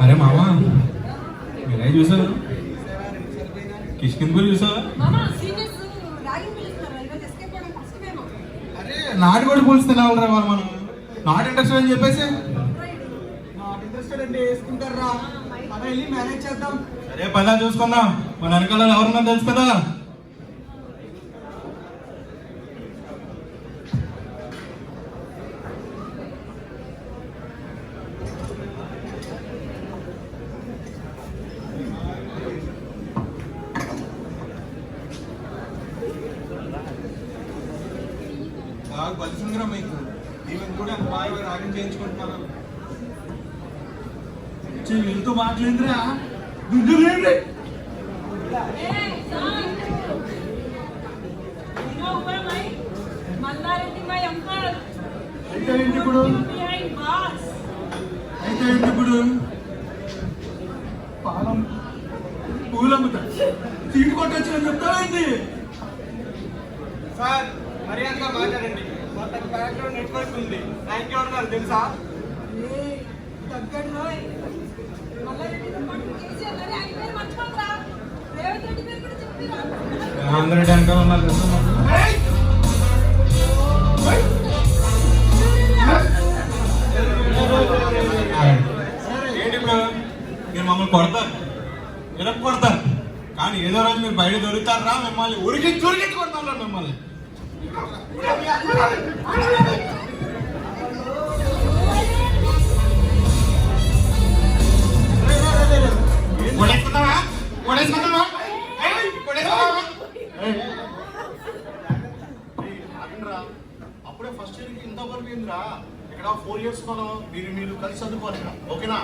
అరే మామా వినయ్ చూసావా? కిష్కింద్ పూరి చూసావా? అరే నాటి కూడా పులుసు తినాలి రా మనం. నాట్ ఇంట్రెస్టెడ్ అని చెప్పేసి నాట్ ఇంట్రెస్టెడ్ అంటే వేసుకుంటారా? మనం వెళ్ళి మేనేజ్ చేద్దాం. అరే పదా చూసుకుందాం. మన వెనకాల ఎవరున్నా తెలుసు కదా. బాగా బలిసిందిరా మీకు. ఈవెన్ కూడా బాగా రాగం చేయించుకుంటున్నాను. వీళ్ళతో మాట్లాడిందిరా అయితే ఏంటి ఇప్పుడు? పాలం పూలమ్ముతా సీటు కొట్టొచ్చిన చెప్తావేంటి? సార్ మర్యాదగా మాట్లాడండి. మొత్తం బ్యాక్గ్రౌండ్ నెట్వర్క్ ఉంది. థ్యాంక్ యూ అన్నారు తెలుసా? అందరూ వెనకాల ఉన్నారు తెలుసా? ఏంటి ఇప్పుడు మీరు మమ్మల్ని కొడతారు, ఇరక్ కొడతారు, కానీ ఏదో రోజు మీరు బయట దొరుకుతారా? మిమ్మల్ని ఉరికి కొడతారా మిమ్మల్ని? అప్పుడే ఫస్ట్ ఇయర్ కి ఇంత వరకు ఏందిరా? ఇక్కడ 4 years మనం మీరు కలిసి చదువుకోవాలి. ఓకేనా?